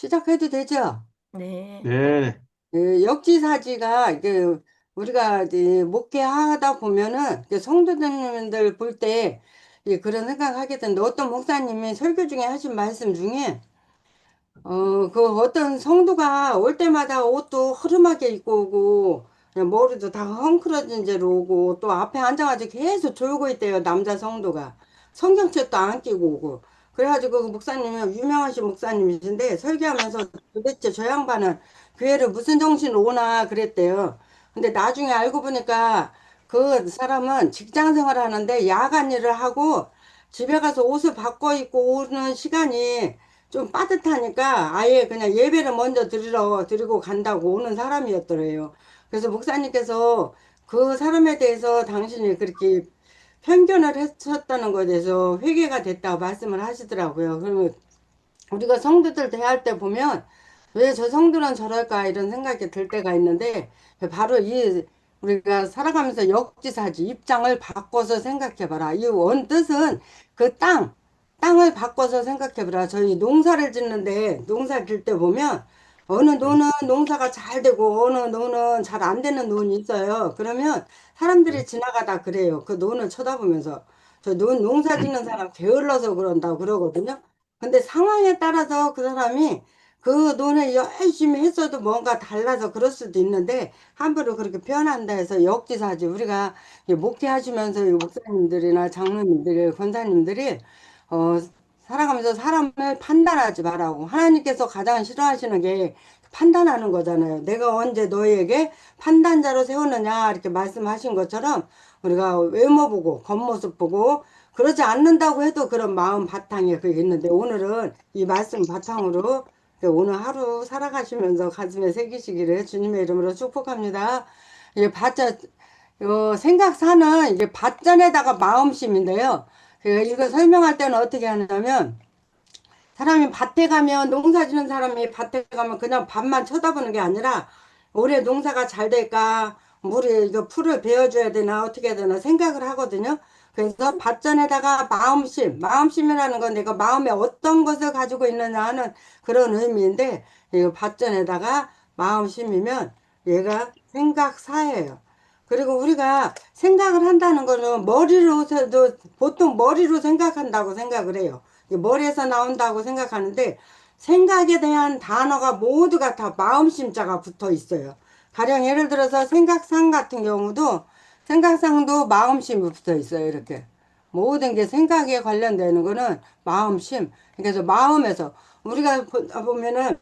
시작해도 되죠? 네. 네. 역지사지가 이게 우리가 이제 목회하다 보면은 이제 성도님들 볼 때 그런 생각하게 되는데 어떤 목사님이 설교 중에 하신 말씀 중에 그 어떤 성도가 올 때마다 옷도 허름하게 입고 오고, 그냥 머리도 다 헝클어진 채로 오고, 또 앞에 앉아가지고 계속 졸고 있대요, 남자 성도가. 성경책도 안 끼고 오고. 그래가지고 그 목사님이 유명하신 목사님이신데, 설교하면서 도대체 저 양반은 교회를 무슨 정신으로 오나 그랬대요. 근데 나중에 알고 보니까 그 사람은 직장 생활을 하는데 야간 일을 하고 집에 가서 옷을 바꿔 입고 오는 시간이 좀 빠듯하니까 아예 그냥 예배를 먼저 드리고 간다고 오는 사람이었더래요. 그래서 목사님께서 그 사람에 대해서 당신이 그렇게 편견을 했었다는 것에 대해서 회개가 됐다고 말씀을 하시더라고요. 그러면 우리가 성도들 대할 때 보면 왜 저 성도는 저럴까 이런 생각이 들 때가 있는데 바로 이 우리가 살아가면서 역지사지 입장을 바꿔서 생각해봐라. 이 원뜻은 그 땅을 바꿔서 생각해봐라. 저희 농사를 짓는데 농사 질 때 보면 어느 노는 농사가 잘 되고 어느 노는 잘 안 되는 논이 있어요. 그러면 사람들이 지나가다 그래요. 그 논을 쳐다보면서 저 농사 짓는 사람 게을러서 그런다고 그러거든요. 근데 상황에 따라서 그 사람이 그 논을 열심히 했어도 뭔가 달라서 그럴 수도 있는데 함부로 그렇게 표현한다 해서 역지사지 우리가 목회하시면서 이 목사님들이나 장로님들이 권사님들이 어 살아가면서 사람을 판단하지 말라고 하나님께서 가장 싫어하시는 게 판단하는 거잖아요. 내가 언제 너에게 판단자로 세우느냐 이렇게 말씀하신 것처럼 우리가 외모 보고 겉모습 보고 그러지 않는다고 해도 그런 마음 바탕에 그게 있는데 오늘은 이 말씀 바탕으로 오늘 하루 살아가시면서 가슴에 새기시기를 주님의 이름으로 축복합니다. 이게 생각사는 이게 밭전에다가 마음심인데요. 이거 설명할 때는 어떻게 하냐면 사람이 밭에 가면 농사 지는 사람이 밭에 가면 그냥 밭만 쳐다보는 게 아니라 올해 농사가 잘 될까 물에 이거 풀을 베어줘야 되나 어떻게 해야 되나 생각을 하거든요. 그래서 밭전에다가 마음심이라는 건 내가 마음에 어떤 것을 가지고 있느냐 하는 그런 의미인데 이거 밭전에다가 마음심이면 얘가 생각사예요. 그리고 우리가 생각을 한다는 거는 머리로서도 보통 머리로 생각한다고 생각을 해요. 머리에서 나온다고 생각하는데 생각에 대한 단어가 모두가 다 마음심자가 붙어 있어요. 가령 예를 들어서 생각상 같은 경우도 생각상도 마음심이 붙어 있어요. 이렇게 모든 게 생각에 관련되는 거는 마음심. 그래서 마음에서 우리가 보면은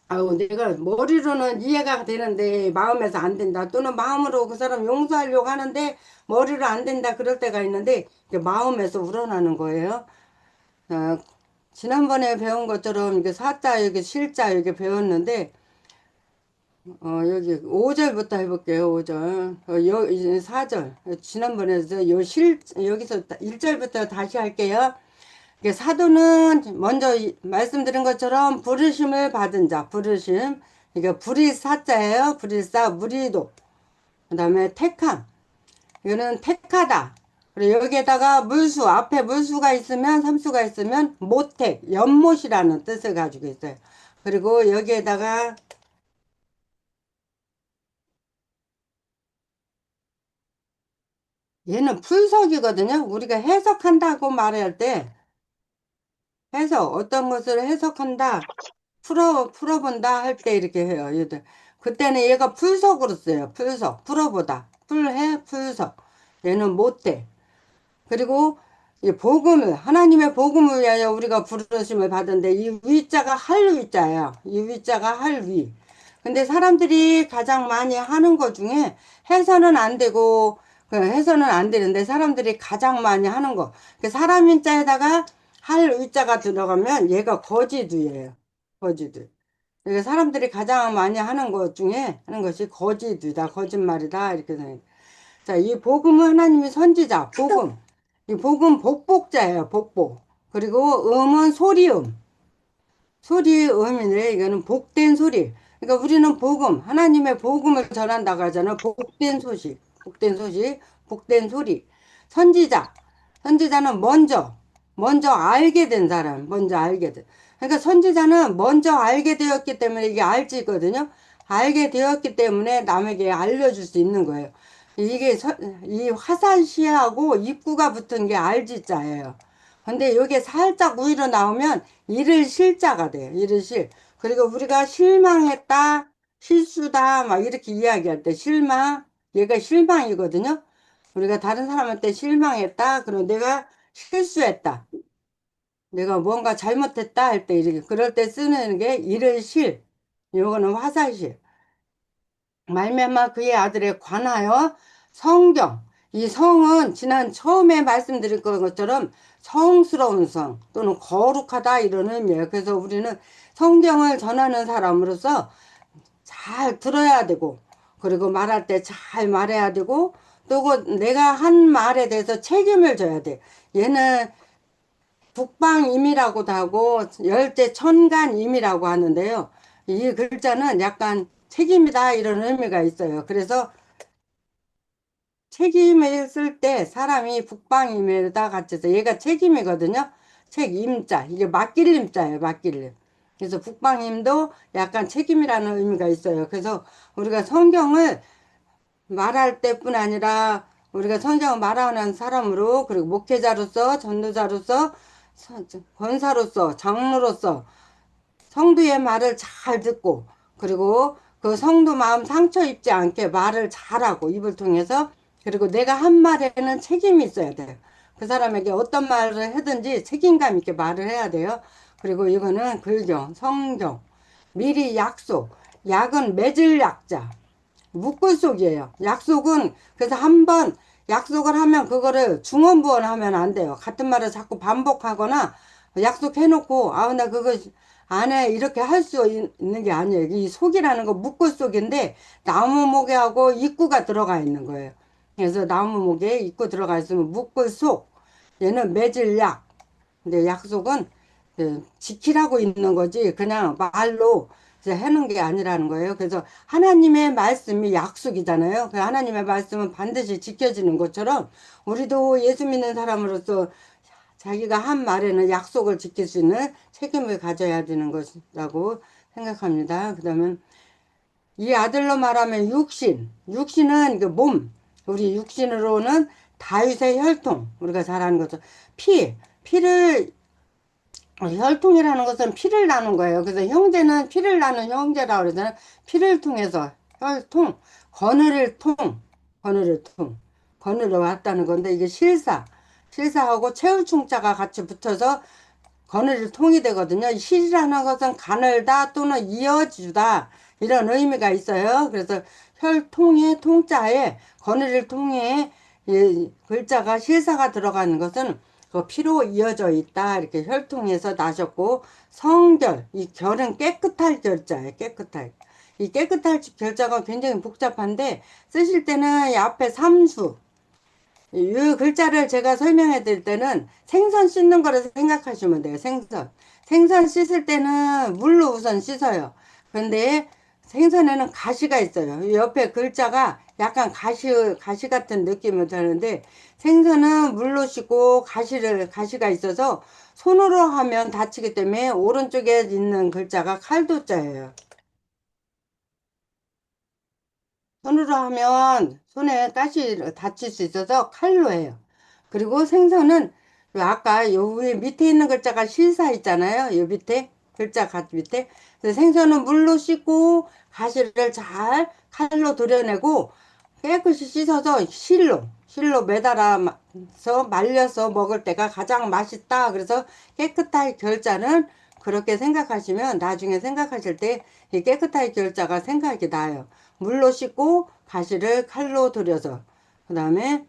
아우 내가 머리로는 이해가 되는데 마음에서 안 된다 또는 마음으로 그 사람 용서하려고 하는데 머리로 안 된다 그럴 때가 있는데 이게 마음에서 우러나는 거예요. 어, 지난번에 배운 것처럼 이게 사자 여기 실자 여기 배웠는데 여기 5절부터 해볼게요. 5절. 이제 4절. 지난번에 여기서 1절부터 다시 할게요. 이게 사도는 먼저 말씀드린 것처럼 부르심을 받은 자, 부르심. 이게 불이사자예요. 불이사, 무리도. 그다음에 택함. 이거는 택하다. 그리고 여기에다가 물수, 앞에 물수가 있으면, 삼수가 있으면, 모택, 연못이라는 뜻을 가지고 있어요. 그리고 여기에다가 얘는 풀석이거든요. 우리가 해석한다고 말할 때, 해석, 어떤 것을 해석한다, 풀어본다 할 때 이렇게 해요. 얘들. 그때는 얘가 풀석으로 써요. 풀석, 풀어보다. 풀해, 풀석. 얘는 못해. 그리고 이 복음을 하나님의 복음을 위하여 우리가 부르심을 받은데 이 위자가 할 위자예요. 이 위자가 할 위. 근데 사람들이 가장 많이 하는 것 중에 해서는 안 되고 해서는 안 되는데 사람들이 가장 많이 하는 거. 그 사람 인자에다가 할 위자가 들어가면 얘가 거짓위예요. 거짓위. 그러니까 사람들이 가장 많이 하는 것 중에 하는 것이 거짓위다, 거짓말이다 이렇게 생각해요. 자, 이 복음은 하나님의 선지자, 복음. 이 복음 복복자예요, 복복. 그리고 음은 소리음. 소리음이래. 이거는 복된 소리. 그러니까 우리는 복음, 하나님의 복음을 전한다고 하잖아요. 복된 소식, 복된 소식, 복된 소리. 선지자. 선지자는 먼저. 먼저 알게 된 사람, 먼저 알게 된. 그러니까 선지자는 먼저 알게 되었기 때문에 이게 알지거든요. 알게 되었기 때문에 남에게 알려줄 수 있는 거예요. 이게 이 화살시하고 입구가 붙은 게 알지자예요. 근데 이게 살짝 우위로 나오면 이를 실자가 돼요. 이를 실. 그리고 우리가 실망했다, 실수다, 막 이렇게 이야기할 때 실망, 얘가 실망이거든요. 우리가 다른 사람한테 실망했다, 그럼 내가 실수했다. 내가 뭔가 잘못했다 할 때 이렇게 그럴 때 쓰는 게 이를 실. 요거는 화살실. 말미암아 그의 아들에 관하여 성경. 이 성은 지난 처음에 말씀드린 것처럼 성스러운 성 또는 거룩하다 이런 의미예요. 그래서 우리는 성경을 전하는 사람으로서 잘 들어야 되고 그리고 말할 때 잘 말해야 되고 또 내가 한 말에 대해서 책임을 져야 돼. 얘는 북방임이라고도 하고 열대천간임이라고 하는데요. 이 글자는 약간 책임이다 이런 의미가 있어요. 그래서 책임을 쓸 때 사람이 북방임에다 같이서 얘가 책임이거든요. 책임자 이게 맡길림자예요. 맡길림. 그래서 북방임도 약간 책임이라는 의미가 있어요. 그래서 우리가 성경을 말할 때뿐 아니라 우리가 성경을 말하는 사람으로 그리고 목회자로서 전도자로서 권사로서 장로로서 성도의 말을 잘 듣고 그리고 그 성도 마음 상처 입지 않게 말을 잘하고 입을 통해서 그리고 내가 한 말에는 책임이 있어야 돼요. 그 사람에게 어떤 말을 하든지 책임감 있게 말을 해야 돼요. 그리고 이거는 글경, 성경, 미리 약속, 약은 맺을 약자. 묶을속이에요. 약속은 그래서 한번 약속을 하면 그거를 중언부언하면 안 돼요. 같은 말을 자꾸 반복하거나 약속해놓고 아 나 그거 안 해 이렇게 할 수 있는 게 아니에요. 이 속이라는 거 묶을속인데 나무목에하고 입구가 들어가 있는 거예요. 그래서 나무목에 입구 들어가 있으면 묶을속 얘는 맺을 약 근데 약속은 지키라고 있는 거지 그냥 말로 이제 하는 게 아니라는 거예요. 그래서 하나님의 말씀이 약속이잖아요. 그 하나님의 말씀은 반드시 지켜지는 것처럼 우리도 예수 믿는 사람으로서 자기가 한 말에는 약속을 지킬 수 있는 책임을 가져야 되는 것이라고 생각합니다. 그다음에 이 아들로 말하면 육신, 육신은 그 몸, 우리 육신으로는 다윗의 혈통, 우리가 잘 아는 거죠. 피를 혈통이라는 것은 피를 나눈 거예요. 그래서 형제는 피를 나눈 형제라고 그러잖아요. 피를 통해서 혈통, 거느릴 통, 거느릴 통, 거느려 왔다는 건데 이게 실사하고 채울충자가 같이 붙어서 거느릴 통이 되거든요. 실이라는 것은 가늘다 또는 이어주다 이런 의미가 있어요. 그래서 혈통의 통자에 거느릴 통에 글자가 실사가 들어가는 것은 그 피로 이어져 있다 이렇게 혈통에서 나셨고 성결 이 결은 깨끗할 결자예요. 깨끗할 이 깨끗할 결자가 굉장히 복잡한데 쓰실 때는 이 앞에 삼수 이 글자를 제가 설명해 드릴 때는 생선 씻는 거를 생각하시면 돼요. 생선. 생선 씻을 때는 물로 우선 씻어요. 그런데 생선에는 가시가 있어요. 이 옆에 글자가 약간 가시 같은 느낌이 드는데 생선은 물로 씻고 가시가 있어서 손으로 하면 다치기 때문에 오른쪽에 있는 글자가 칼도자예요. 손으로 하면 손에 가시 다칠 수 있어서 칼로 해요. 그리고 생선은 아까 요 위에 밑에 있는 글자가 실사 있잖아요. 요 밑에 글자 밑에. 그래서 생선은 물로 씻고 가시를 잘 칼로 도려내고 깨끗이 씻어서 실로 매달아서 말려서 먹을 때가 가장 맛있다. 그래서 깨끗하게 결자는 그렇게 생각하시면 나중에 생각하실 때 이 깨끗하게 결자가 생각이 나요. 물로 씻고 가시를 칼로 들여서 그 다음에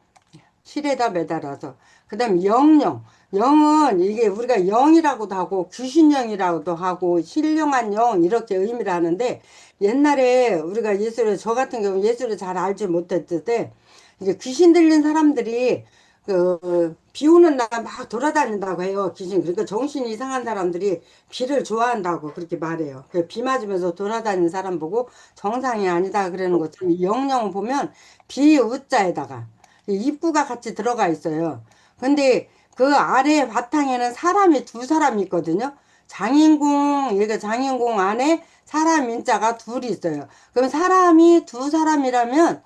실에다 매달아서 그 다음 영영 영은 이게 우리가 영이라고도 하고 귀신영이라고도 하고 신령한 영 이렇게 의미를 하는데 옛날에 우리가 예수를 저 같은 경우 예수를 잘 알지 못했을 때 이제 귀신 들린 사람들이 그 비 오는 날 막 돌아다닌다고 해요. 귀신 그러니까 정신이 이상한 사람들이 비를 좋아한다고 그렇게 말해요. 그 비 맞으면서 돌아다니는 사람 보고 정상이 아니다 그러는 것처럼 영영 보면 비 우자에다가 입구가 같이 들어가 있어요. 근데 그 아래 바탕에는 사람이 두 사람이 있거든요. 장인공, 얘가 장인공 안에 사람 인자가 둘이 있어요. 그럼 사람이 두 사람이라면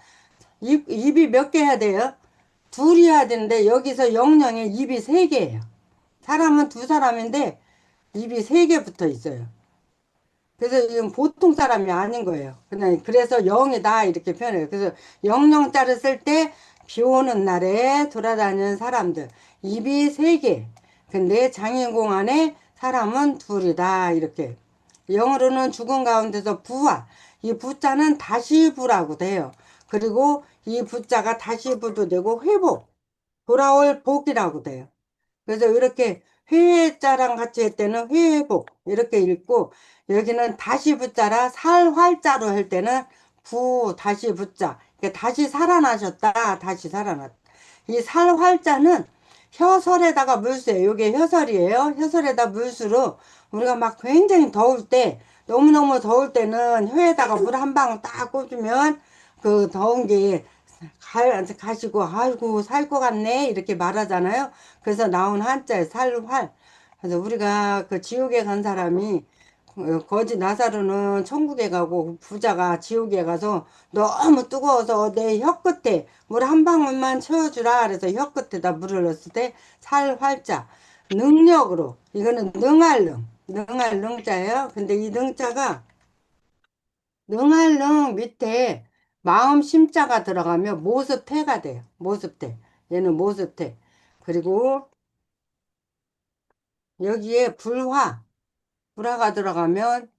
입이 몇 개 해야 돼요? 둘이 해야 되는데 여기서 영영에 입이 세 개예요. 사람은 두 사람인데 입이 세 개 붙어 있어요. 그래서 이건 보통 사람이 아닌 거예요. 그냥 그래서 영이다 이렇게 표현해요. 그래서 영영자를 쓸 때 비 오는 날에 돌아다니는 사람들 입이 세 개. 근데 장인공 안에 사람은 둘이다 이렇게. 영어로는 죽은 가운데서 부활. 이 부자는 다시 부라고 돼요. 그리고 이 부자가 다시 부도 되고 회복, 돌아올 복이라고 돼요. 그래서 이렇게 회자랑 같이 할 때는 회복 이렇게 읽고 여기는 다시 붙자라 살활자로 할 때는 부 다시 붙자 그러니까 다시 살아나셨다 다시 살아났다 이 살활자는 혀설에다가 물수예요. 이게 혀설이에요. 혀설에다 물수로 우리가 막 굉장히 더울 때 너무너무 더울 때는 혀에다가 물 한 방 딱 꽂으면 그 더운 게 가시고 아이고 살 것 같네 이렇게 말하잖아요. 그래서 나온 한자에 살활. 그래서 우리가 그 지옥에 간 사람이 거지 나사로는 천국에 가고 부자가 지옥에 가서 너무 뜨거워서 내 혀 끝에 물 한 방울만 채워주라 그래서 혀 끝에다 물을 넣었을 때 살활자 능력으로 이거는 능할 능자예요. 근데 이 능자가 능할능 밑에 마음 심자가 들어가면 모습태가 돼요. 모습태. 얘는 모습태. 그리고 여기에 불화가 들어가면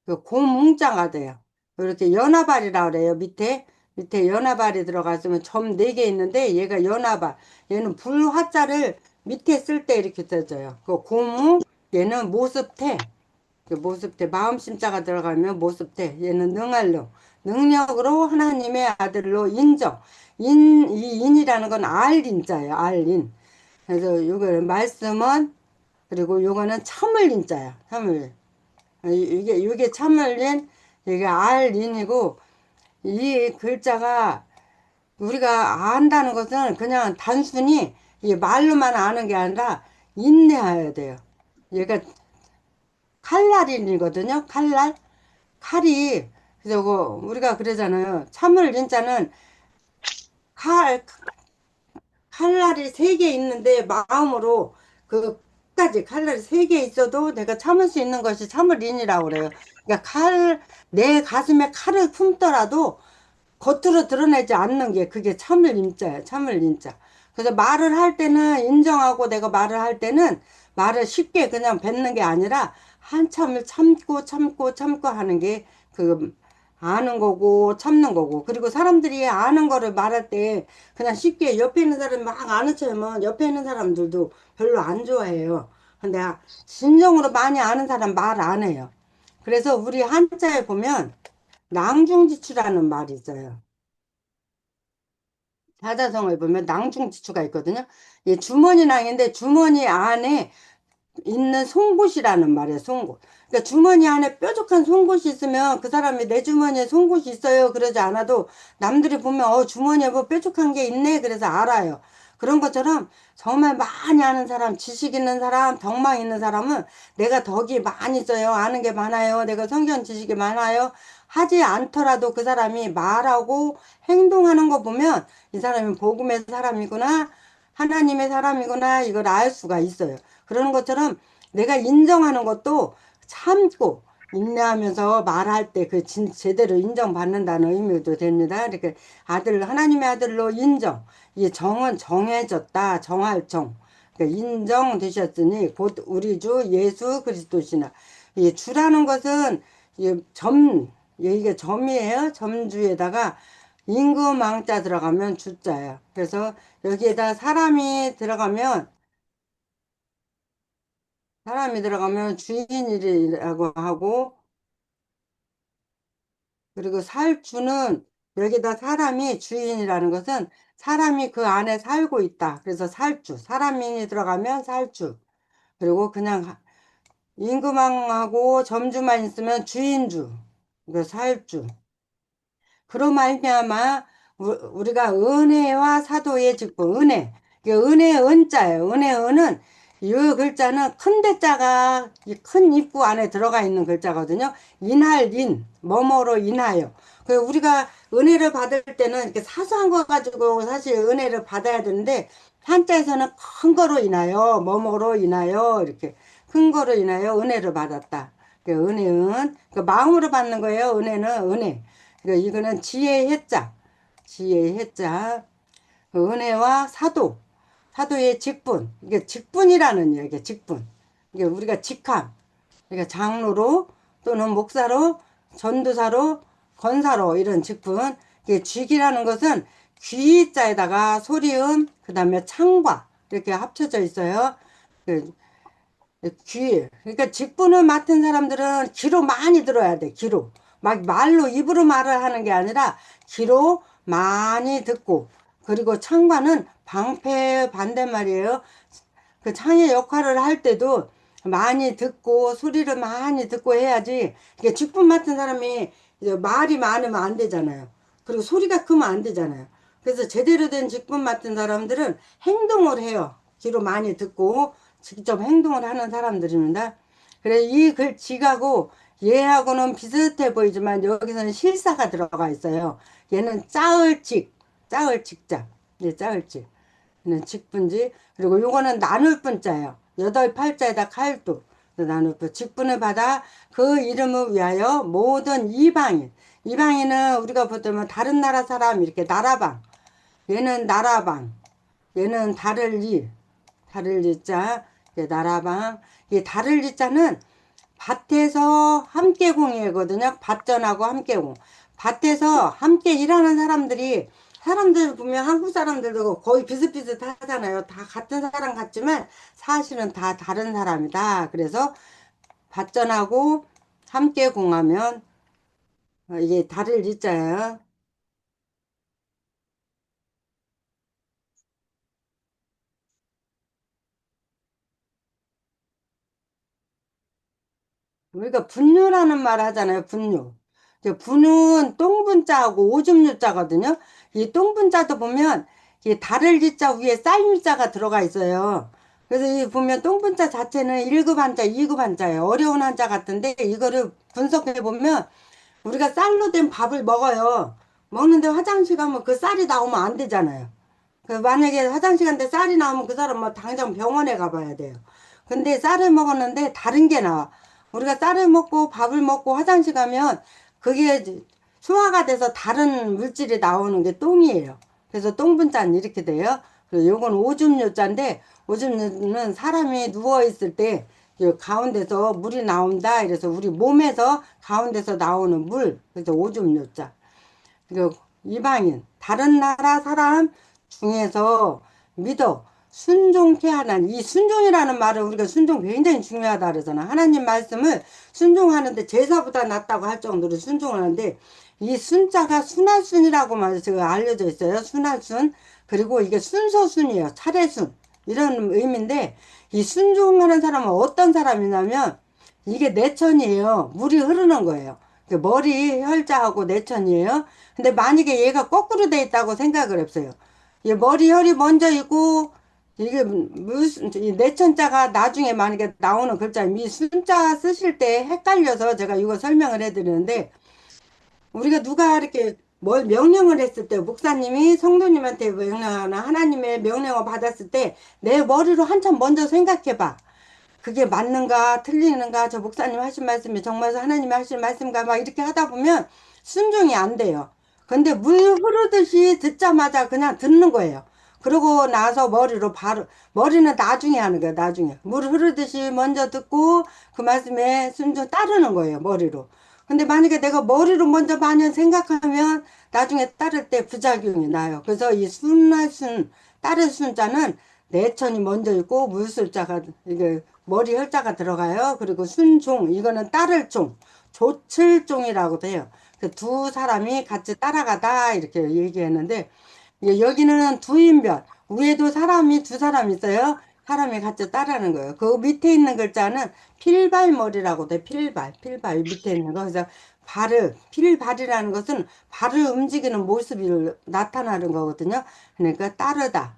그 고뭉자가 돼요. 이렇게 연화발이라고 그래요. 밑에 연화발이 들어갔으면 점 4개 있는데 얘가 연화발. 얘는 불화자를 밑에 쓸 때 이렇게 써져요. 그 고무 얘는 모습태. 그 모습태 마음 심자가 들어가면 모습태 얘는 능할로 능력으로 하나님의 아들로 인정 이 인이라는 건 알인자예요 알인 그래서 요거 말씀은 그리고 요거는 참을 인자야 참을 이게 참을 인 이게 알인이고 이 글자가 우리가 안다는 것은 그냥 단순히 이 말로만 아는 게 아니라 인내해야 돼요 얘가 칼날인이거든요 칼날 칼이 그래서 우리가 그러잖아요. 참을 진짜는 칼 칼날이 세 개 있는데 마음으로 그 끝까지 칼날이 세 개 있어도 내가 참을 수 있는 것이 참을인이라고 그래요. 그러니까 내 가슴에 칼을 품더라도 겉으로 드러내지 않는 게 그게 참을 인자예요. 참을 인자. 그래서 말을 할 때는 인정하고 내가 말을 할 때는 말을 쉽게 그냥 뱉는 게 아니라 한참을 참고 하는 게 그 아는 거고 참는 거고 그리고 사람들이 아는 거를 말할 때 그냥 쉽게 옆에 있는 사람이 막 아는 척하면 옆에 있는 사람들도 별로 안 좋아해요. 근데 진정으로 많이 아는 사람 말 안 해요. 그래서 우리 한자에 보면 낭중지추라는 말이 있어요. 사자성어에 보면 낭중지추가 있거든요. 이 주머니낭인데 주머니 안에 있는 송곳이라는 말이에요. 송곳. 그러니까 주머니 안에 뾰족한 송곳이 있으면 그 사람이 내 주머니에 송곳이 있어요. 그러지 않아도 남들이 보면 주머니에 뭐 뾰족한 게 있네. 그래서 알아요. 그런 것처럼 정말 많이 아는 사람, 지식 있는 사람, 덕망 있는 사람은 내가 덕이 많이 있어요. 아는 게 많아요. 내가 성경 지식이 많아요. 하지 않더라도 그 사람이 말하고 행동하는 거 보면 이 사람이 복음의 사람이구나. 하나님의 사람이구나. 이걸 알 수가 있어요. 그러는 것처럼 내가 인정하는 것도 참고 인내하면서 말할 때 그 제대로 인정받는다는 의미도 됩니다. 이렇게 하나님의 아들로 인정. 이 정은 정해졌다. 정할 정. 그러니까 인정되셨으니 곧 우리 주 예수 그리스도시나. 이 주라는 것은 이게 점이에요. 점주에다가 임금왕자 들어가면 주자예요. 그래서 여기에다 사람이 들어가면 주인이라고 하고, 그리고 살주는 여기다 사람이 주인이라는 것은 사람이 그 안에 살고 있다. 그래서 사람이 들어가면 살주. 그리고 그냥 임금왕하고 점주만 있으면 주인주. 그 살주. 그로 말미암아 우리가 은혜와 사도의 직분, 은혜. 이게 은혜 은자예요. 은혜 은은 이 글자는 큰 대자가 이큰 입구 안에 들어가 있는 글자거든요. 인할 인 뭐뭐로 인하여. 그 우리가 은혜를 받을 때는 이렇게 사소한 거 가지고 사실 은혜를 받아야 되는데 한자에서는 큰 거로 인하여 뭐뭐로 인하여 이렇게 큰 거로 인하여 은혜를 받았다. 그 은혜은 그 마음으로 받는 거예요. 은혜는 은혜. 이거는 지혜의 해자. 지혜의 해자. 그 은혜와 사도. 사도의 직분. 이게 직분이라는 얘기예요. 직분. 이게 우리가 직함. 그러니까 장로로 또는 목사로 전도사로 권사로 이런 직분. 이게 직이라는 것은 귀자에다가 소리음 그다음에 창과 이렇게 합쳐져 있어요. 그 귀. 그러니까 직분을 맡은 사람들은 귀로 많이 들어야 돼. 귀로. 막 말로 입으로 말을 하는 게 아니라 귀로 많이 듣고 그리고 창과는 방패 반대말이에요. 그 창의 역할을 할 때도 많이 듣고 소리를 많이 듣고 해야지. 이게 직분 맡은 사람이 이제 말이 많으면 안 되잖아요. 그리고 소리가 크면 안 되잖아요. 그래서 제대로 된 직분 맡은 사람들은 행동을 해요. 귀로 많이 듣고 직접 행동을 하는 사람들입니다. 그래 이 글 지하고 얘하고는 비슷해 보이지만 여기서는 실사가 들어가 있어요. 얘는 짜을직, 짜을직자, 네, 짜을직. 는 직분지. 그리고 요거는 나눌 분자예요. 여덟 팔자에다 칼도 나눌 분. 직분을 받아 그 이름을 위하여 모든 이방인. 이방인은 우리가 보면 다른 나라 사람 이렇게 나라방. 얘는 나라방. 얘는 다를 이. 다를 이자. 나라방. 이 다를 이자는 밭에서 함께 공이거든요. 밭전하고 함께 공. 밭에서 함께 일하는 사람들 보면 한국 사람들도 거의 비슷비슷하잖아요. 다 같은 사람 같지만 사실은 다 다른 사람이다. 그래서 밭전하고 함께 공하면 이게 다를 이자예요. 우리가 분유라는 말 하잖아요. 분유. 이제 분은 똥분자하고 오줌유자거든요. 이 똥분자도 보면 이 다를 지자 위에 쌀유자가 들어가 있어요. 그래서 이 보면 똥분자 자체는 1급 한자, 2급 한자예요. 어려운 한자 같은데 이거를 분석해 보면 우리가 쌀로 된 밥을 먹어요. 먹는데 화장실 가면 그 쌀이 나오면 안 되잖아요. 그 만약에 화장실 갔는데 쌀이 나오면 그 사람 뭐 당장 병원에 가봐야 돼요. 근데 쌀을 먹었는데 다른 게 나와. 우리가 쌀을 먹고 밥을 먹고 화장실 가면 그게 소화가 돼서 다른 물질이 나오는 게 똥이에요. 그래서 똥분자는 이렇게 돼요. 그리고 요건 오줌요자인데 오줌요는 사람이 누워 있을 때 가운데서 물이 나온다. 이래서 우리 몸에서 가운데서 나오는 물. 그래서 오줌요자. 그 이방인 다른 나라 사람 중에서 믿어 순종케 하는 이 순종이라는 말을 우리가 순종 굉장히 중요하다 그러잖아. 하나님 말씀을 순종하는데 제사보다 낫다고 할 정도로 순종하는데 이 순자가 순할순이라고만 제가 알려져 있어요. 순할순. 그리고 이게 순서순이에요. 차례순. 이런 의미인데 이 순종하는 사람은 어떤 사람이냐면 이게 내천이에요. 물이 흐르는 거예요. 그 머리 혈자하고 내천이에요. 근데 만약에 얘가 거꾸로 돼 있다고 생각을 했어요. 얘 머리 혈이 먼저 있고 이게 무슨 이 내천자가 나중에 만약에 나오는 글자 미 순자 쓰실 때 헷갈려서 제가 이거 설명을 해드리는데 우리가 누가 이렇게 뭘 명령을 했을 때 목사님이 성도님한테 명령하나 하나님의 명령을 받았을 때 내 머리로 한참 먼저 생각해 봐. 그게 맞는가 틀리는가 저 목사님 하신 말씀이 정말 하나님이 하신 말씀인가 막 이렇게 하다 보면 순종이 안 돼요. 근데 물 흐르듯이 듣자마자 그냥 듣는 거예요. 그러고 나서 머리로 바로 머리는 나중에 하는 거예요. 나중에 물 흐르듯이 먼저 듣고 그 말씀에 순종 따르는 거예요. 머리로. 근데 만약에 내가 머리로 먼저 많이 생각하면 나중에 따를 때 부작용이 나요. 그래서 이 순할 순 따를 순자는 내천이 먼저 있고 물술자가 이게 머리 혈자가 들어가요. 그리고 순종 이거는 따를 종 조칠종이라고도 해요. 그 두 사람이 같이 따라가다 이렇게 얘기했는데 여기는 두인별 위에도 사람이 두 사람 있어요. 사람이 같이 따라하는 거예요. 그 밑에 있는 글자는 필발머리라고 돼. 필발 밑에 있는 거. 그래서 발을 필발이라는 것은 발을 움직이는 모습이 나타나는 거거든요. 그러니까 따르다.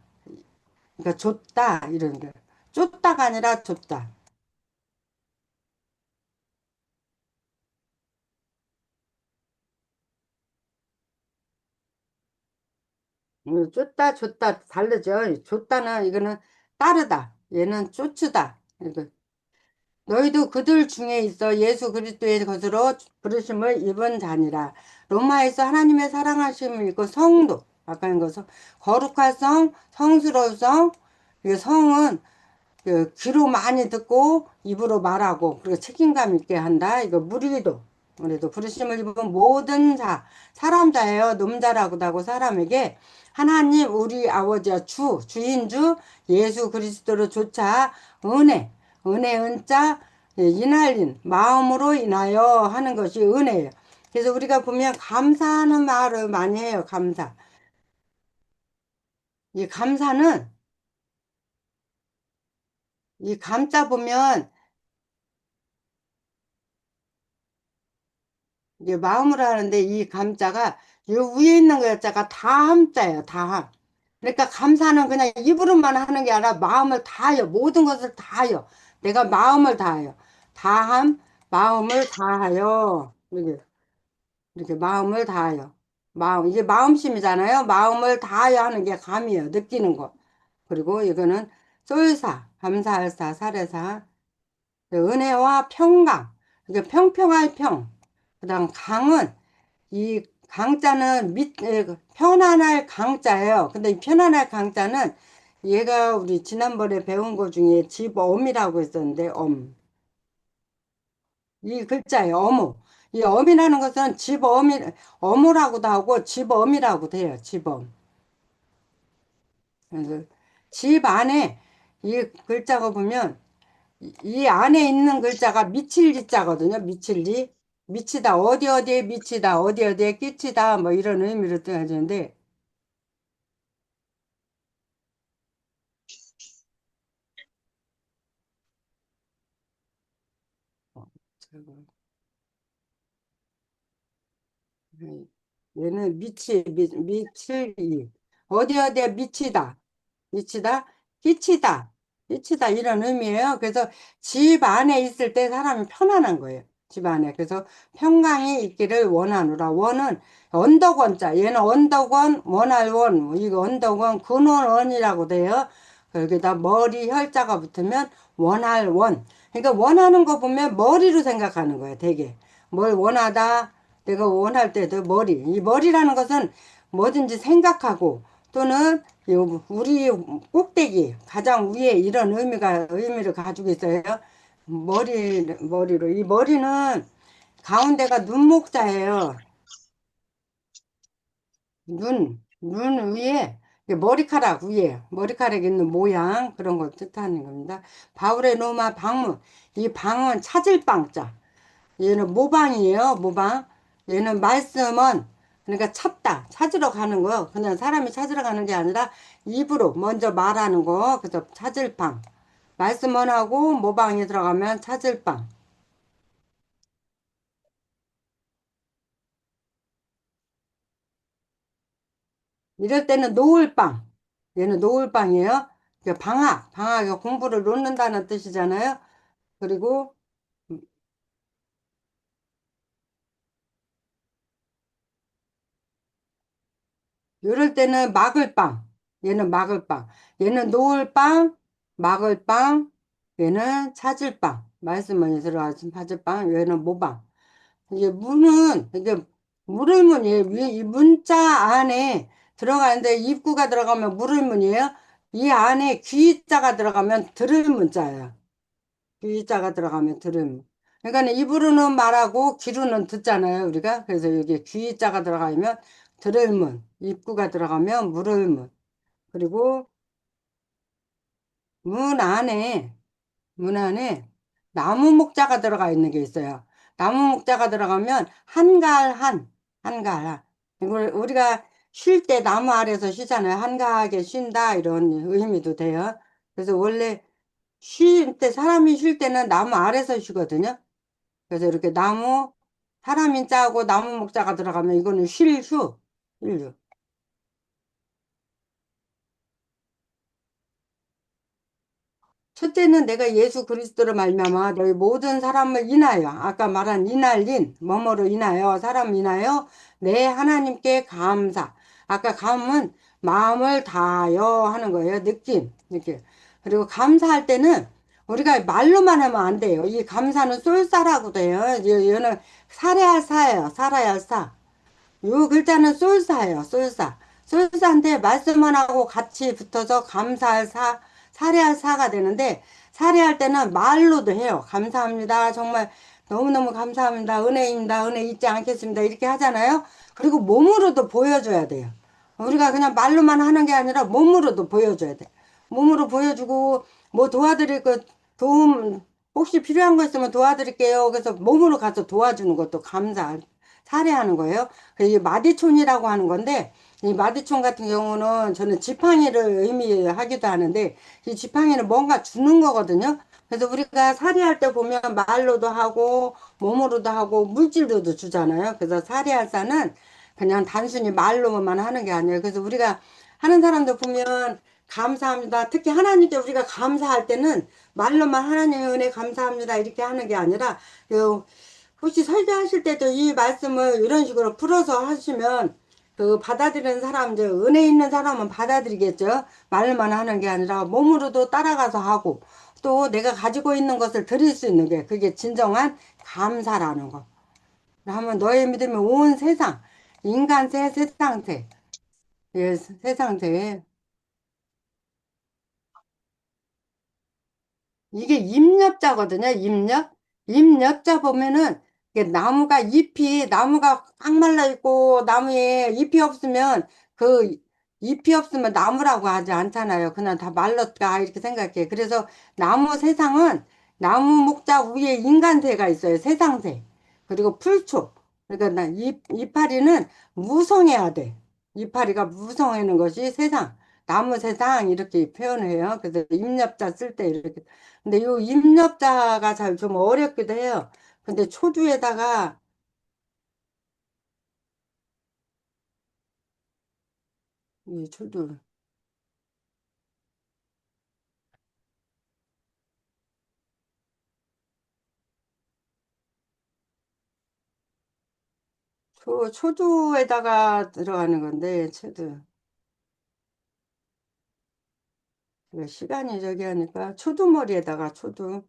그러니까 줬다 이런 거. 쫓다가 아니라 줬다. 쫓다 줬다 다르죠. 줬다는 이거는 따르다. 얘는 쫓으다. 이거. 너희도 그들 중에 있어 예수 그리스도의 것으로 부르심을 입은 자니라. 로마에서 하나님의 사랑하심을 입고 성도. 아까 한 것은 거룩한 성, 성스러운 성. 이 성은 그 귀로 많이 듣고 입으로 말하고 그리고 책임감 있게 한다. 이거 무리도 우리도 부르심을 입은 모든 자 사람자예요. 놈자라고도 하고 사람에게 하나님 우리 아버지와 주인주 예수 그리스도로 조차 은혜 은자 이날린 마음으로 인하여 하는 것이 은혜예요. 그래서 우리가 보면 감사하는 말을 많이 해요. 감사. 이 감사는 이 감자 보면 이게 마음으로 하는데 이 감자가 이 위에 있는 거자가 다 함자예요. 다 함. 그러니까 감사는 그냥 입으로만 하는 게 아니라 마음을 다하여 모든 것을 다하여 내가 마음을 다하여 다함 마음을 다하여 이렇게 마음을 다하여 마음 이게 마음심이잖아요. 마음을 다하여 하는 게 감이에요. 느끼는 거. 그리고 이거는 쏠사 감사할사 사례사 은혜와 평강 이게 평평할 평 그다음 강은 이 강자는 편안할 강자예요. 근데 이 편안할 강자는 얘가 우리 지난번에 배운 거 중에 집엄이라고 했었는데 이 글자예요. 어무. 이 엄이라는 것은 어무라고도 하고 집엄이라고도 해요. 집엄. 그래서 집 안에 이 글자가 보면 이 안에 있는 글자가 미칠 지자거든요. 미칠 지. 미치다. 어디 어디에 미치다. 어디 어디에 끼치다. 뭐 이런 의미로 뜻하는데 저거, 얘는 미칠이. 어디 어디에 미치다. 미치다, 끼치다, 끼치다 이런 의미예요. 그래서 집 안에 있을 때 사람이 편안한 거예요. 집 안에. 그래서 평강이 있기를 원하노라. 원은 언덕원자. 얘는 언덕원, 원할원. 이거 언덕원, 근원원이라고 돼요. 여기다 머리 혈자가 붙으면 원할원. 그러니까 원하는 거 보면 머리로 생각하는 거예요. 되게. 뭘 원하다. 내가 원할 때도 머리. 이 머리라는 것은 뭐든지 생각하고 또는 우리 꼭대기 가장 위에 이런 의미를 가지고 있어요. 머리로 이 머리는 가운데가 눈목자예요. 눈 위에 머리카락 위에 머리카락 있는 모양 그런 걸 뜻하는 겁니다. 바울의 로마 방문 이 방은 찾을 방자. 얘는 모방이에요, 모방. 얘는 말씀은, 그러니까 찾다, 찾으러 가는 거. 그냥 사람이 찾으러 가는 게 아니라 입으로 먼저 말하는 거. 그래서 찾을 방. 말씀은 하고 모방에 들어가면 찾을 방. 이럴 때는 놓을 방. 얘는 놓을 방이에요. 그러니까 방학에 공부를 놓는다는 뜻이잖아요. 그리고 이럴 때는 막을 빵. 얘는 막을 빵. 얘는 놓을 빵, 막을 빵. 얘는 찾을 빵. 말씀만이 들어가진 찾을 빵. 얘는 모방. 이게 이게 물을 문이에요. 이 문자 안에 들어가는데 입구가 들어가면 물을 문이에요. 이 안에 귀자가 들어가면 들을 문자예요. 귀자가 들어가면 들을 문. 그러니까 입으로는 말하고 귀로는 듣잖아요. 우리가. 그래서 여기 귀자가 들어가면 들을 문. 입구가 들어가면 물을 문. 그리고 문 안에, 문 안에 나무 목자가 들어가 있는 게 있어요. 나무 목자가 들어가면 한가한. 이걸 우리가 쉴 때 나무 아래서 쉬잖아요. 한가하게 쉰다 이런 의미도 돼요. 그래서 원래 쉴 때, 사람이 쉴 때는 나무 아래서 쉬거든요. 그래서 이렇게 사람인 자하고 나무 목자가 들어가면 이거는 쉴 휴. 첫째는 내가 예수 그리스도로 말미암아 너희 모든 사람을 인하여 아까 말한 인할린 뭐뭐로 인하여 사람 인하여 내 하나님께 감사. 아까 감은 마음을 다하여 하는 거예요. 느낌 이렇게. 그리고 감사할 때는 우리가 말로만 하면 안 돼요. 이 감사는 쏠사라고도 해요. 이거는 살아야 할 사예요. 살아야 할 사. 요 글자는 쏠사예요. 쏠사. 쏠사인데 말씀만 하고 같이 붙어서 감사할 사, 살해할 사가 되는데 살해할 때는 말로도 해요. 감사합니다. 정말 너무너무 감사합니다. 은혜입니다. 은혜 잊지 않겠습니다. 이렇게 하잖아요. 그리고 몸으로도 보여줘야 돼요. 우리가 그냥 말로만 하는 게 아니라 몸으로도 보여줘야 돼. 몸으로 보여주고 뭐 도와드릴 거 도움 혹시 필요한 거 있으면 도와드릴게요. 그래서 몸으로 가서 도와주는 것도 감사 살해하는 거예요. 이 마디촌이라고 하는 건데 이 마디촌 같은 경우는 저는 지팡이를 의미하기도 하는데 이 지팡이는 뭔가 주는 거거든요. 그래서 우리가 살해할 때 보면 말로도 하고 몸으로도 하고 물질로도 주잖아요. 그래서 살해할 사는 그냥 단순히 말로만 하는 게 아니에요. 그래서 우리가 하는 사람들 보면 감사합니다. 특히 하나님께 우리가 감사할 때는 말로만 하나님의 은혜 감사합니다. 이렇게 하는 게 아니라 그 혹시 설교하실 때도 이 말씀을 이런 식으로 풀어서 하시면 그 받아들이는 사람, 이제 은혜 있는 사람은 받아들이겠죠. 말만 하는 게 아니라 몸으로도 따라가서 하고 또 내가 가지고 있는 것을 드릴 수 있는 게 그게 진정한 감사라는 거. 하면 너의 믿음이 온 세상, 인간세, 세상세, 예, 세상세. 이게 임엽자거든요. 임엽. 임엽자 보면은 이게 나무가 잎이 나무가 꽉 말라 있고 나무에 잎이 없으면 그 잎이 없으면 나무라고 하지 않잖아요. 그냥 다 말랐다 이렇게 생각해. 그래서 나무 세상은 나무 목자 위에 인간새가 있어요. 세상새. 그리고 풀초. 그러니까 이파리는 무성해야 돼. 이파리가 무성하는 것이 세상. 나무 세상 이렇게 표현해요. 그래서 임엽자 쓸 때 이렇게 근데 요 입력자가 잘 좀 어렵기도 해요. 근데 초주에다가 이 초주 초주에다가 들어가는 건데 초주 이거 시간이 저기 하니까 초두머리에다가 초주에다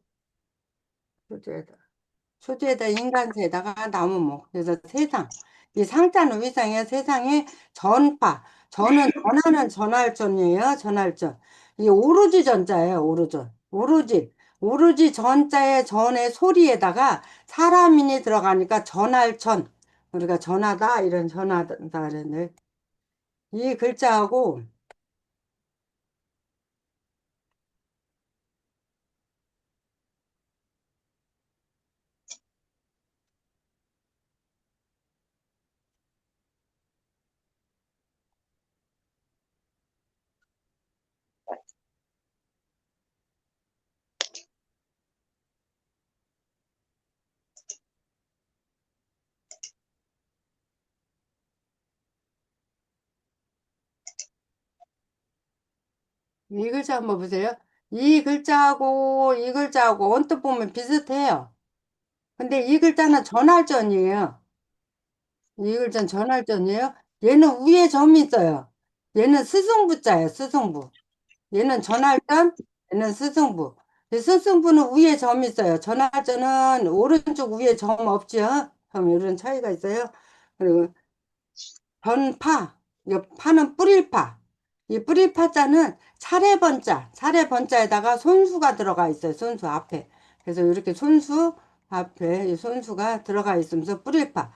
초주에다 인간새에다가 나무목 그래서 세상 이 상자는 위상이에요. 세상에 전파 전은 전하는 전할전이에요. 전할전 이 오로지 전자예요. 오로지 전자의 전의 소리에다가 사람인이 들어가니까 전할전 우리가 전하다 이런 전하다 그랬네. 이 글자하고 이 글자 한번 보세요. 이 글자하고 언뜻 보면 비슷해요. 근데 이 글자는 전할전이에요. 이 글자는 전할전이에요. 얘는 위에 점이 있어요. 얘는 스승부자예요. 스승부. 얘는 전할전, 얘는 스승부. 이 스승부는 위에 점이 있어요. 전할전은 오른쪽 위에 점 없죠. 점 이런 차이가 있어요. 그리고 번파. 이 파는 뿌릴 파. 이 뿌릴 파자는 차례 번자에다가 손수가 들어가 있어요. 손수 앞에. 그래서 이렇게 손수 앞에 이 손수가 들어가 있으면서 뿌릴 파.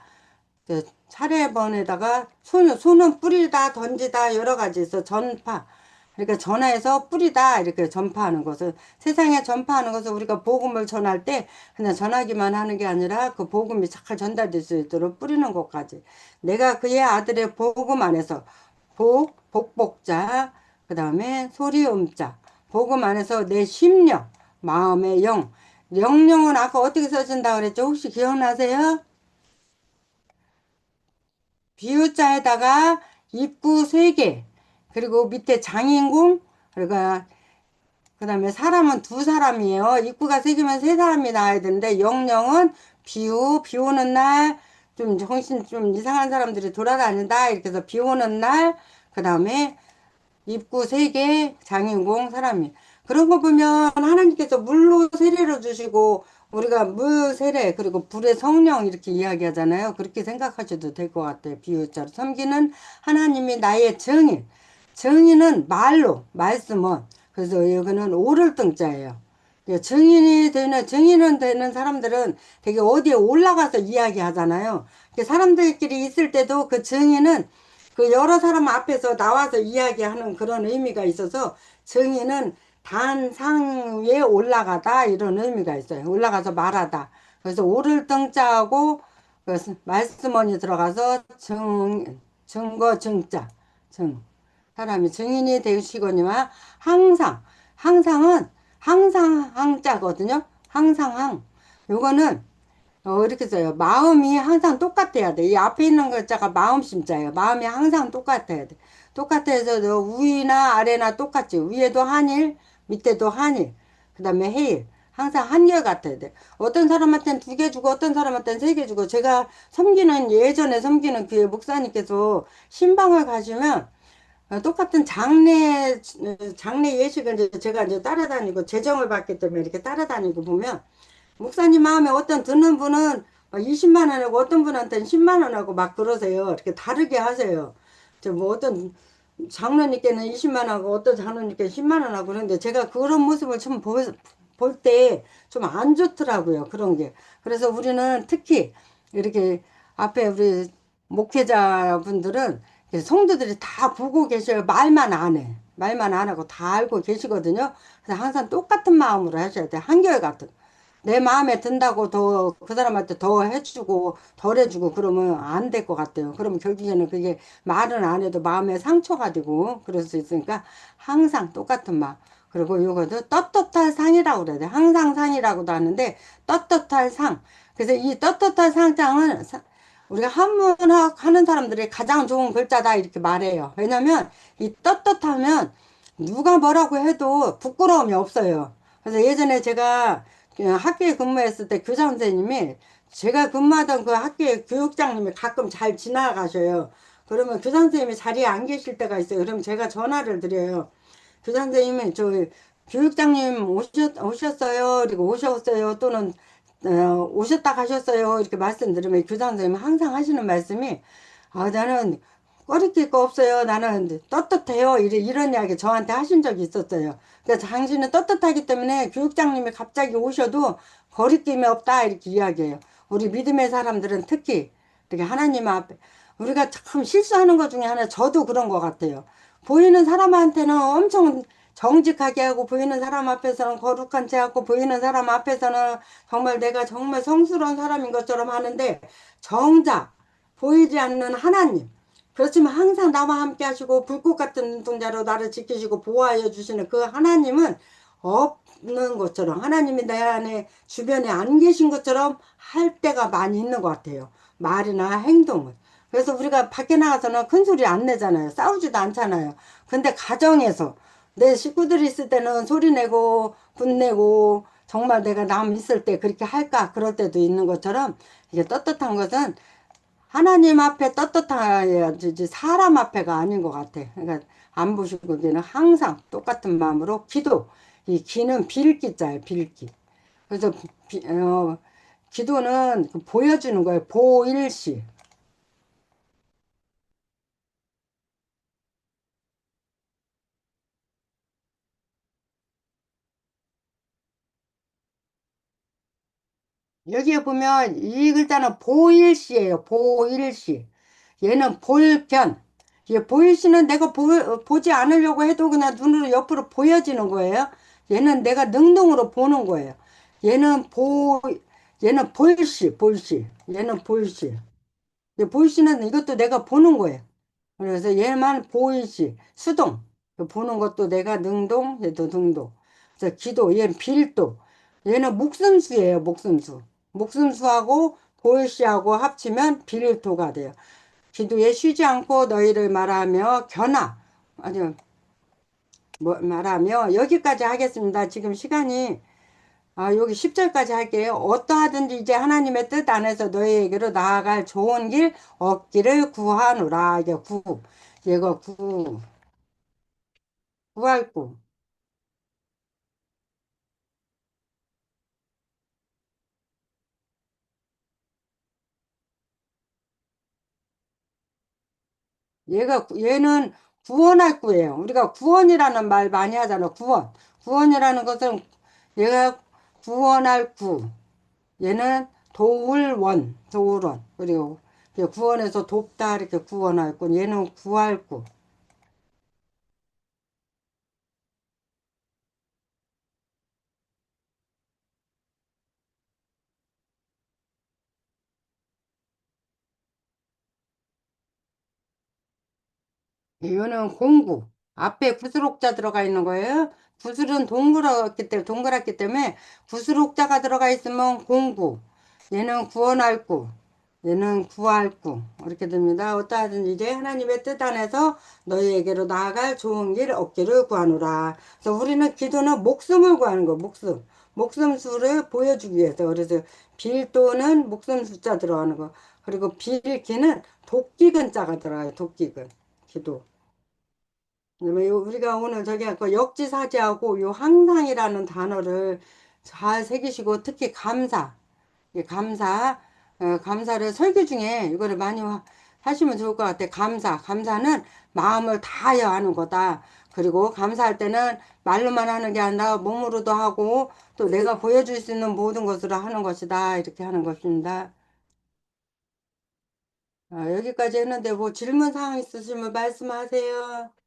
차례번에다가 손은 뿌리다, 던지다 여러 가지 있어. 전파. 그러니까 전화해서 뿌리다 이렇게 전파하는 것을 세상에 전파하는 것을 우리가 복음을 전할 때 그냥 전하기만 하는 게 아니라 그 복음이 잘 전달될 수 있도록 뿌리는 것까지 내가 그의 아들의 복음 안에서 복복자 그다음에 소리음자 복음 안에서 내 심령 마음의 영령은 아까 어떻게 써진다 그랬죠? 혹시 기억나세요? 비유자에다가 입구 세 개, 그리고 밑에 장인공, 그러니까 그다음에 사람은 두 사람이에요. 입구가 세 개면 세 사람이 나와야 되는데 영영은 비유, 비 오는 날 좀 정신 좀 이상한 사람들이 돌아다닌다. 이렇게 해서 비 오는 날, 그다음에 입구 세 개, 장인공 사람이. 그런 거 보면 하나님께서 물로 세례를 주시고 우리가 물 세례 그리고 불의 성령 이렇게 이야기하잖아요. 그렇게 생각하셔도 될 것 같아요. 비유자로 섬기는 하나님이 나의 증인. 증인은 말로 말씀은 그래서 여기는 오를 등자예요. 증인은 되는 사람들은 되게 어디에 올라가서 이야기하잖아요. 사람들끼리 있을 때도 그 증인은 그 여러 사람 앞에서 나와서 이야기하는 그런 의미가 있어서 정의는 단상 위에 올라가다 이런 의미가 있어요. 올라가서 말하다. 그래서 오를 등자하고 그 말씀원이 들어가서 증거 증자 증 사람이 증인이 되시거니와 항상 항상 항자거든요. 항상 항 요거는 이렇게 써요. 마음이 항상 똑같아야 돼. 이 앞에 있는 글자가 마음 심자예요. 마음이 항상 똑같아야 돼. 똑같아서 위나 아래나 똑같지. 위에도 한일, 밑에도 한일, 그 다음에 해일. 항상 한결 같아야 돼. 어떤 사람한테는 두 개 주고 어떤 사람한테는 세 개 주고 제가 예전에 섬기는 교회 목사님께서 신방을 가시면 똑같은 장례 예식을 이제 제가 이제 따라다니고 재정을 받기 때문에 이렇게 따라다니고 보면 목사님 마음에 어떤 듣는 분은 막 20만 원 하고 어떤 분한테는 10만 원 하고 막 그러세요. 이렇게 다르게 하세요. 저 뭐 어떤 장로님께는 20만 원 하고 어떤 장로님께는 10만 원 하고 그러는데 제가 그런 모습을 좀 볼 때 좀 안 좋더라고요. 그런 게. 그래서 우리는 특히 이렇게 앞에 우리 목회자분들은 성도들이 다 보고 계셔요. 말만 안 해. 말만 안 하고 다 알고 계시거든요. 그래서 항상 똑같은 마음으로 하셔야 돼. 한결같은. 내 마음에 든다고 더 그 사람한테 더 해주고 덜 해주고 그러면 안 될 것 같아요. 그러면 결국에는 그게 말은 안 해도 마음에 상처가 되고 그럴 수 있으니까 항상 똑같은 마음. 그리고 요것도 떳떳할 상이라고 그래야 돼. 항상 상이라고도 하는데 떳떳할 상. 그래서 이 떳떳할 상장은 우리가 한문학 하는 사람들이 가장 좋은 글자다 이렇게 말해요. 왜냐면 이 떳떳하면 누가 뭐라고 해도 부끄러움이 없어요. 그래서 예전에 제가 학교에 근무했을 때 교장 선생님이 제가 근무하던 그 학교의 교육장님이 가끔 잘 지나가셔요. 그러면 교장 선생님이 자리에 안 계실 때가 있어요. 그럼 제가 전화를 드려요. 교장 선생님이 저 교육장님 오셨어요. 그리고 오셨어요. 또는 오셨다 가셨어요. 이렇게 말씀드리면 교장 선생님이 항상 하시는 말씀이 나는 꺼리낄 거 없어요. 나는 떳떳해요. 이런 이야기 저한테 하신 적이 있었어요. 그러니까 당신은 떳떳하기 때문에 교육장님이 갑자기 오셔도 거리낌이 없다. 이렇게 이야기해요. 우리 믿음의 사람들은 특히 이렇게 하나님 앞에 우리가 참 실수하는 것 중에 하나 저도 그런 것 같아요. 보이는 사람한테는 엄청 정직하게 하고 보이는 사람 앞에서는 거룩한 체 하고 보이는 사람 앞에서는 정말 내가 정말 성스러운 사람인 것처럼 하는데 정작 보이지 않는 하나님 그렇지만 항상 나와 함께 하시고 불꽃 같은 눈동자로 나를 지키시고 보호하여 주시는 그 하나님은 없는 것처럼 하나님이 내 안에 주변에 안 계신 것처럼 할 때가 많이 있는 것 같아요. 말이나 행동은. 그래서 우리가 밖에 나가서는 큰 소리 안 내잖아요. 싸우지도 않잖아요. 근데 가정에서 내 식구들이 있을 때는 소리 내고 분내고 정말 내가 남 있을 때 그렇게 할까 그럴 때도 있는 것처럼 이게 떳떳한 것은 하나님 앞에 떳떳해야지 사람 앞에가 아닌 것 같아. 그러니까 안 보시고 걔는 항상 똑같은 마음으로 기도. 이 기는 빌기자예요. 빌기. 그래서 기도는 그 보여주는 거예요. 보일시. 여기에 보면 이 글자는 보일시예요. 보일시. 얘는 볼견. 얘 보일시는 내가 보지 않으려고 해도 그냥 눈으로 옆으로 보여지는 거예요. 얘는 내가 능동으로 보는 거예요. 얘는 얘는 볼시. 얘는 볼시. 볼시는 이것도 내가 보는 거예요. 그래서 얘만 보일시. 수동. 보는 것도 내가 능동, 얘도 능동. 그래서 기도, 얘는 빌도. 얘는 목숨수예요, 목숨수. 목숨수하고 보일시하고 합치면 빌도가 돼요. 기도에 쉬지 않고 너희를 말하며 견아. 아니요. 말하며 여기까지 하겠습니다. 지금 시간이 여기 10절까지 할게요. 어떠하든지 이제 하나님의 뜻 안에서 너희에게로 나아갈 좋은 길 얻기를 구하노라. 이게 얘가 구할 구. 얘는 구원할 구예요. 우리가 구원이라는 말 많이 하잖아. 구원. 구원이라는 것은 얘가 구원할 구. 얘는 도울원. 그리고 구원해서 돕다 이렇게 구원할 구. 얘는 구할 구. 이거는 공구. 앞에 구슬옥자 들어가 있는 거예요. 구슬은 동그랗기 때문에 구슬옥자가 들어가 있으면 공구. 얘는 구원할 구. 얘는 구할 구. 이렇게 됩니다. 어떠하든지 이제 하나님의 뜻 안에서 너희에게로 나아갈 좋은 길 얻기를 구하노라. 그래서 우리는 기도는 목숨을 구하는 거, 목숨. 목숨 수를 보여주기 위해서. 그래서 빌도는 목숨 숫자 들어가는 거. 그리고 빌기는 도끼근 자가 들어가요. 도끼근. 기도. 우리가 오늘 저기 그 역지사지하고 요 항상이라는 단어를 잘 새기시고 특히 감사, 이 감사를 설교 중에 이거를 많이 하시면 좋을 것 같아. 감사는 마음을 다하여 하는 거다. 그리고 감사할 때는 말로만 하는 게 아니라 몸으로도 하고 또 내가 보여줄 수 있는 모든 것으로 하는 것이다. 이렇게 하는 것입니다. 여기까지 했는데 뭐 질문 사항 있으시면 말씀하세요.